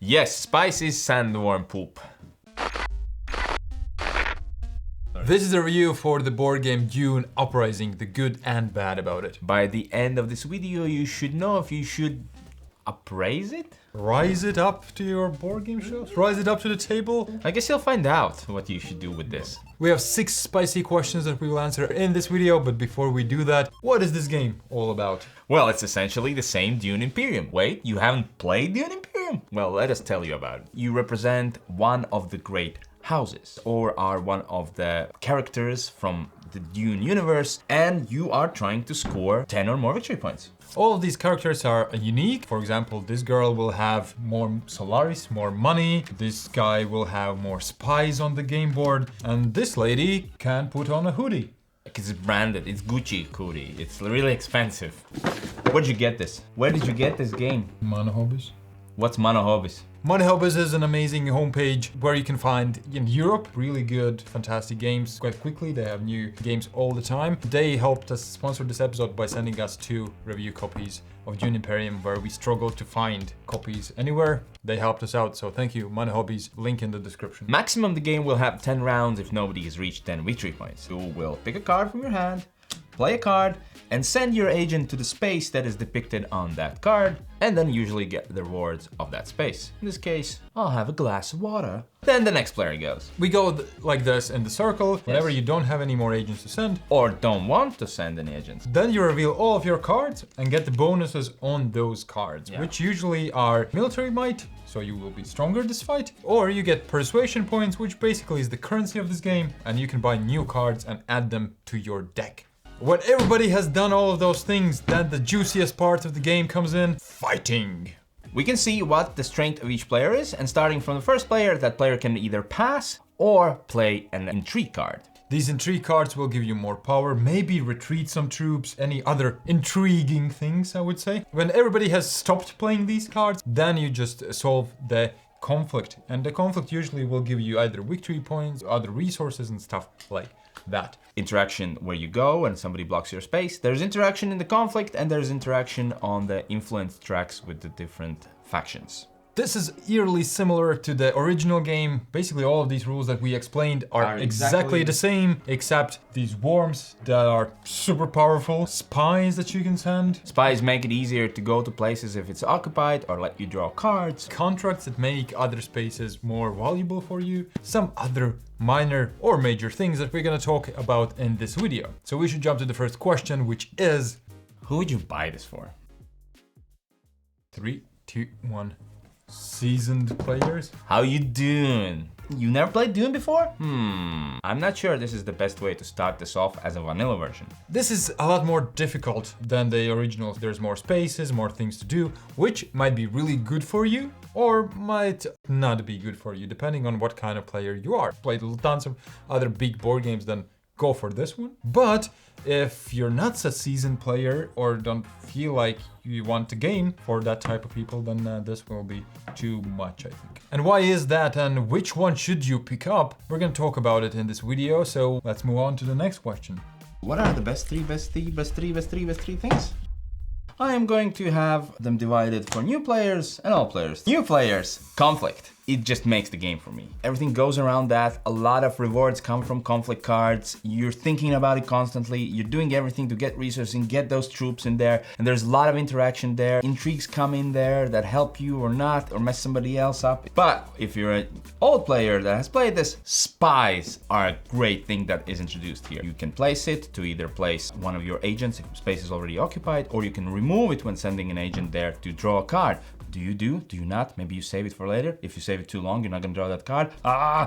Yes, spice is sandworm poop. This is a review for the board game Dune Uprising, the good and bad about it. By the end of this video, you should know if you should appraise it? Rise it up to your board game shows? Rise it up to the table? I guess you'll find out what you should do with this. We have 6 spicy questions that we will answer in this video, but before we do that, what is this game all about? Well, it's essentially the same Dune Imperium. Wait, you haven't played Dune Imperium? Well, let us tell you about it. You represent one of the great houses, or are one of the characters from the Dune universe, and you are trying to score 10 or more victory points. All of these characters are unique. For example, this girl will have more Solaris, more money. This guy will have more spies on the game board. And this lady can put on a hoodie. It's branded, it's Gucci hoodie. It's really expensive. Where'd you get this? Where did you get this game? Mana Hobbies. What's Mana Hobbies? Mana Hobbies is an amazing homepage where you can find, in Europe, really good, fantastic games quite quickly. They have new games all the time. They helped us sponsor this episode by sending us 2 review copies of Dune Imperium, where we struggled to find copies anywhere. They helped us out, so thank you, Mana Hobbies, link in the description. Maximum the game will have 10 rounds if nobody has reached 10 victory points. You will pick a card from your hand, play a card, and send your agent to the space that is depicted on that card, and then usually get the rewards of that space. In this case, I'll have a glass of water. Then the next player goes. We go like this in the circle, whenever you don't have any more agents to send. Or don't want to send any agents. Then you reveal all of your cards and get the bonuses on those cards, which usually are military might, so you will be stronger this fight, or you get persuasion points, which basically is the currency of this game, and you can buy new cards and add them to your deck. When everybody has done all of those things, then the juiciest part of the game comes in, fighting. We can see what the strength of each player is, and starting from the first player, that player can either pass or play an intrigue card. These intrigue cards will give you more power, maybe retreat some troops, any other intriguing things, I would say. When everybody has stopped playing these cards, then you just solve the conflict. And the conflict usually will give you either victory points, other resources and stuff like that. Interaction where you go and somebody blocks your space. There's interaction in the conflict, and there's interaction on the influence tracks with the different factions. This is eerily similar to the original game. Basically all of these rules that we explained are exactly the same, except these worms that are super powerful, spies that you can send. Spies make it easier to go to places if it's occupied, or let you draw cards. Contracts that make other spaces more valuable for you. Some other minor or major things that we're gonna talk about in this video. So we should jump to the first question, which is... Who would you buy this for? 3, 2, 1. Seasoned players? How you doing? You never played Dune before? I'm not sure this is the best way to start this off as a vanilla version. This is a lot more difficult than the original. There's more spaces, more things to do, which might be really good for you or might not be good for you, depending on what kind of player you are. Played tons of other big board games, then go for this one. But if you're not a seasoned player or don't feel like you want to game for that type of people, then this will be too much, I think. And why is that, and which one should you pick up? We're gonna talk about it in this video, so let's move on to the next question. What are the best three things? I am going to have them divided for new players and all players. New players, conflict. It just makes the game for me. Everything goes around that. A lot of rewards come from conflict cards. You're thinking about it constantly. You're doing everything to get resources and get those troops in there. And there's a lot of interaction there. Intrigues come in there that help you or not, or mess somebody else up. But if you're an old player that has played this, spies are a great thing that is introduced here. You can place it to either place one of your agents if space is already occupied, or you can remove it when sending an agent there to draw a card. Do you not? Maybe you save it for later. If you save it too long, you're not gonna draw that card.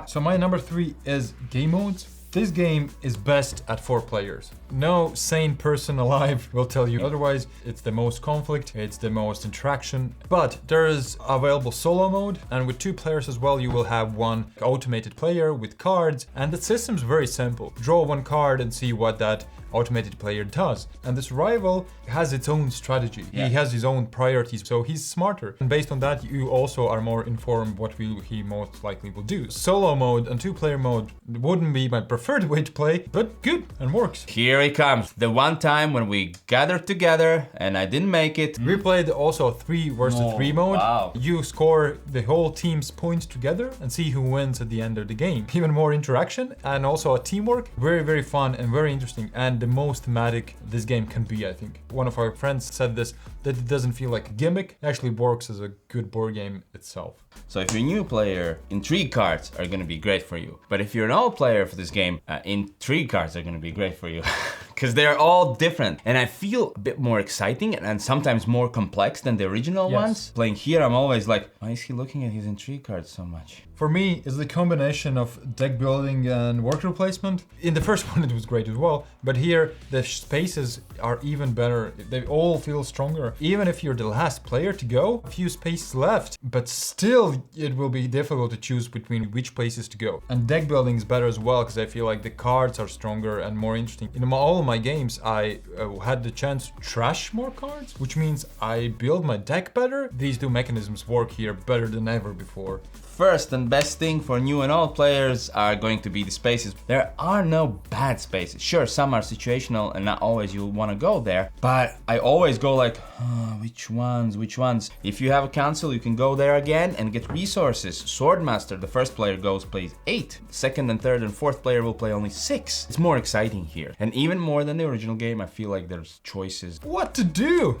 So my number 3 is game modes. This game is best at 4 players. No sane person alive will tell you otherwise. It's the most conflict, it's the most interaction, but there is available solo mode, and with 2 players as well, you will have one automated player with cards, and the system's very simple. Draw 1 card and see what that automated player does. And the survival has its own strategy. Yeah. He has his own priorities, so he's smarter. And based on that, you also are more informed what he most likely will do. Solo mode and 2-player mode wouldn't be my preferred way to play, but good and works. Here it comes. The one time when we gathered together and I didn't make it. We played also 3 versus 3 mode. Wow. You score the whole team's points together and see who wins at the end of the game. Even more interaction and also a teamwork. Very, very fun and very interesting, and the most thematic this game can be, I think. One of our friends said this, that it doesn't feel like a gimmick. It actually works as a good board game itself. So if you're a new player, intrigue cards are gonna be great for you. But if you're an old player for this game, intrigue cards are gonna be great for you. Because they're all different. And I feel a bit more exciting and sometimes more complex than the original ones. Playing here, I'm always like, why is he looking at his intrigue cards so much? For me, it's the combination of deck building and worker placement. In the first one, it was great as well, but here the spaces are even better. They all feel stronger. Even if you're the last player to go, a few spaces left, but still it will be difficult to choose between which places to go. And deck building is better as well, because I feel like the cards are stronger and more interesting. In all of my games, I had the chance to trash more cards, which means I build my deck better. These two mechanisms work here better than ever before. First and best thing for new and old players are going to be the spaces. There are no bad spaces. Sure, some are situational and not always you'll want to go there, but I always go like, oh, which ones? If you have a council, you can go there again and get resources. Swordmaster, the first player plays 8. Second and third and fourth player will play only 6. It's more exciting here. And even more than the original game, I feel like there's choices. What to do?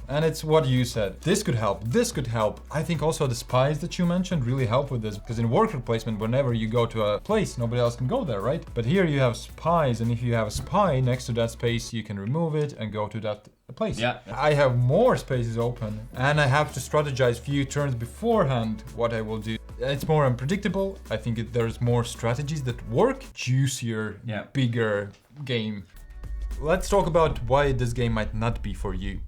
And it's what you said. This could help, this could help. I think also the spies that you mentioned really help with this, because in worker placement, whenever you go to a place, nobody else can go there, right? But here you have spies, and if you have a spy next to that space, you can remove it and go to that place. Yeah. I have more spaces open, and I have to strategize few turns beforehand what I will do. It's more unpredictable. I think there's more strategies that work. Juicier, bigger game. Let's talk about why this game might not be for you.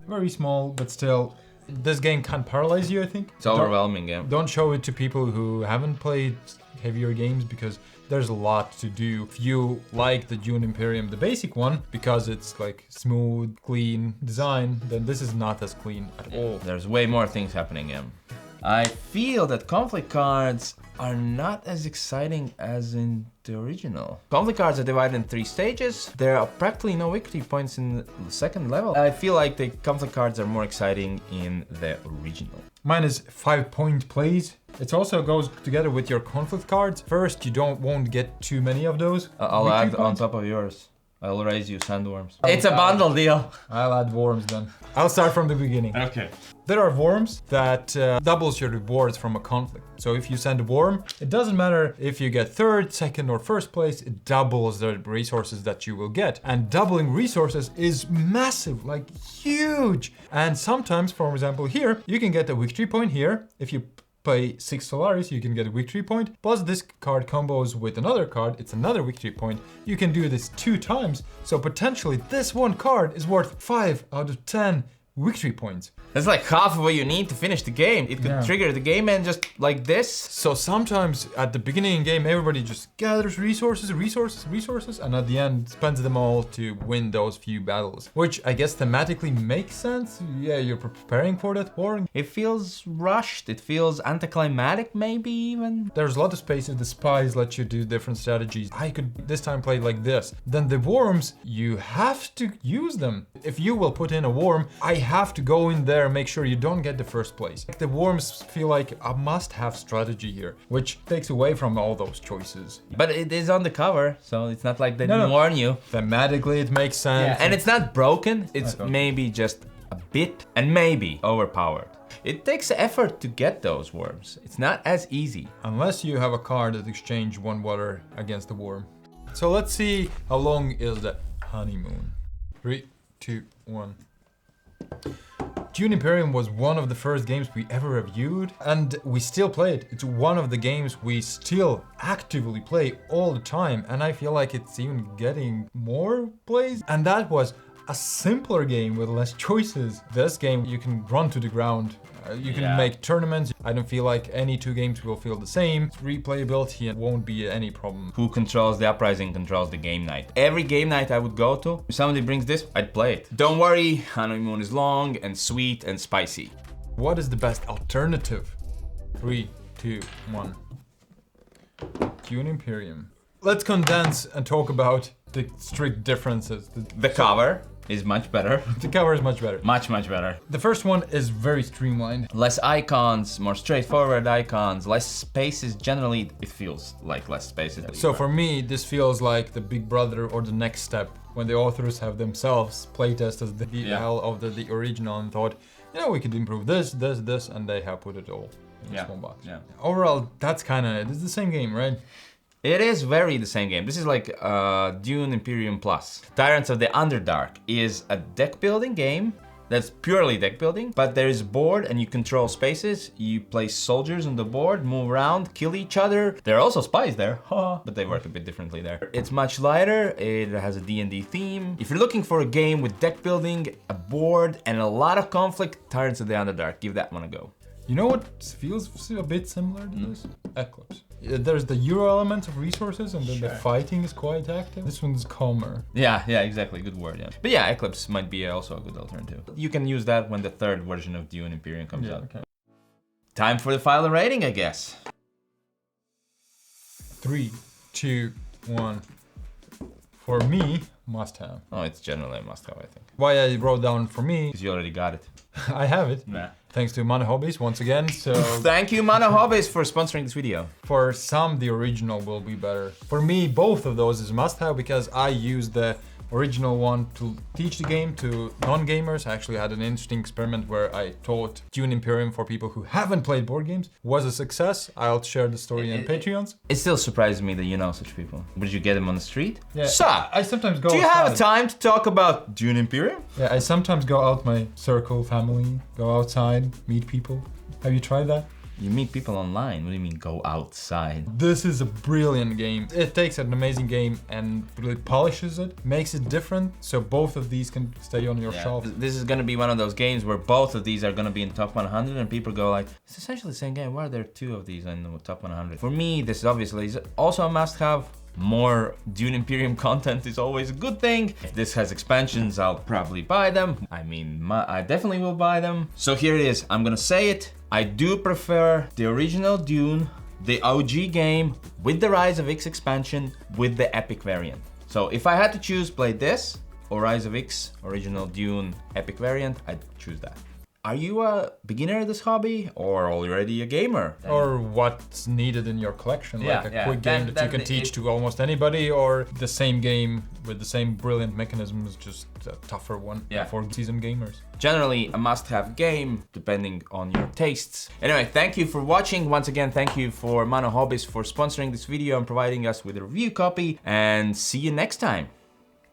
Very small, but still, this game can paralyze you, I think. It's overwhelming, yeah. Don't show it to people who haven't played heavier games, because there's a lot to do. If you like the Dune Imperium, the basic one, because it's like smooth, clean design, then this is not as clean at all. There's way more things happening, yeah. I feel that conflict cards are not as exciting as in the original. Conflict cards are divided in 3 stages. There are practically no victory points in the second level. I feel like the conflict cards are more exciting in the original. Mine is 5-point plays. It also goes together with your conflict cards. First, you won't get too many of those. I'll add on top of yours. I'll raise you sandworms. It's a bundle deal. I'll add worms then. I'll start from the beginning. Okay. There are worms that doubles your rewards from a conflict. So if you send a worm, it doesn't matter if you get 3rd, 2nd, or 1st place, it doubles the resources that you will get. And doubling resources is massive, like huge. And sometimes, for example, here, you can get a victory point here. If you play 6 Solaris, you can get a victory point. Plus this card combos with another card, it's another victory point. You can do this 2 times. So potentially this one card is worth 5 out of 10 victory points. That's like half of what you need to finish the game. It could trigger the game and just like this. So sometimes at the beginning of the game, everybody just gathers resources, and at the end spends them all to win those few battles. Which I guess thematically makes sense. Yeah, you're preparing for that war. It feels rushed. It feels anticlimactic, maybe even. There's a lot of spaces. The spies let you do different strategies. I could this time play like this. Then the worms, you have to use them. If you will put in a worm, I have to go in there and make sure you don't get the 1st place. The worms feel like a must-have strategy here, which takes away from all those choices. But it is on the cover, so it's not like they didn't warn you. Thematically, it makes sense. Yeah, and it's not broken. It's maybe just a bit and maybe overpowered. It takes effort to get those worms. It's not as easy. Unless you have a card that exchanges 1 water against a worm. So let's see how long is the honeymoon. 3, 2, 1. Dune Imperium was one of the first games we ever reviewed, and we still play it. It's one of the games we still actively play all the time, and I feel like it's even getting more plays. And that was a simpler game with less choices. This game you can run to the ground. You can make tournaments. I don't feel like any two games will feel the same. Replayability won't be any problem. Who controls the Uprising controls the game night. Every game night I would go to, if somebody brings this, I'd play it. Don't worry, Honeymoon is long and sweet and spicy. What is the best alternative? 3, 2, 1. Dune Imperium. Let's condense and talk about the strict differences. The cover is much better. The cover is much better. Much better. The first one is very streamlined. Less icons, more straightforward icons, less spaces. Generally, it feels like less spaces. So for me, this feels like the big brother or the next step when the authors have themselves playtested the hell of the original and thought, you know, we could improve this, and they have put it all in this one box. Yeah. Overall, that's kind of it. It's the same game, right? It is very the same game. This is like Dune Imperium Plus. Tyrants of the Underdark is a deck building game that's purely deck building, but there is a board and you control spaces. You place soldiers on the board, move around, kill each other. There are also spies there, but they work a bit differently there. It's much lighter. It has a D&D theme. If you're looking for a game with deck building, a board, and a lot of conflict, Tyrants of the Underdark, give that one a go. You know what feels a bit similar to this? Eclipse. There's the Euro element of resources and then the fighting is quite active. This one's calmer. Yeah, exactly. Good word, yeah. But yeah, Eclipse might be also a good alternative. You can use that when the third version of Dune Imperium comes out. Okay. Time for the final rating, I guess. 3, 2, 1. For me, must have. Oh, it's generally a must-have, I think. Why I wrote down for me, Because you already got it. I have it. Nah. Thanks to Mana Hobbies once again. So Thank you, Mana Hobbies, for sponsoring this video. for some, the original will be better. For me, both of those is must-have because I use the original one to teach the game to non-gamers. I actually had an interesting experiment where I taught Dune Imperium for people who haven't played board games. Was a success. I'll share the story on Patreons. It still surprises me that you know such people. Did you get them on the street? Yeah. So, I sometimes go do you have outside. time to talk about Dune Imperium? Yeah, I sometimes go out my circle, family, go outside, meet people. Have you tried that? You meet people online. What do you mean go outside? This is a brilliant game. It takes an amazing game and really polishes it, makes it different, so both of these can stay on your shelf. This is gonna be one of those games where both of these are gonna be in top 100 and people go like, it's essentially the same game. Why are there two of these in the top 100? For me, this obviously is also a must-have. More Dune Imperium content is always a good thing. If this has expansions, I'll probably buy them. I mean, I definitely will buy them. So here it is. I'm gonna say it. I do prefer the original Dune, the OG game, with the Rise of X expansion, with the Epic variant. So if I had to choose, play this or Rise of X, original Dune, Epic variant, I'd choose that. Are you a beginner of this hobby or already a gamer? Or what's needed in your collection, like a quick game that you can teach to almost anybody, or the same game with the same brilliant mechanisms, just a tougher one for seasoned gamers. Generally a must-have game, depending on your tastes. Anyway, thank you for watching. Once again, thank you for Mana Hobbies for sponsoring this video and providing us with a review copy, and see you next time.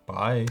Bye.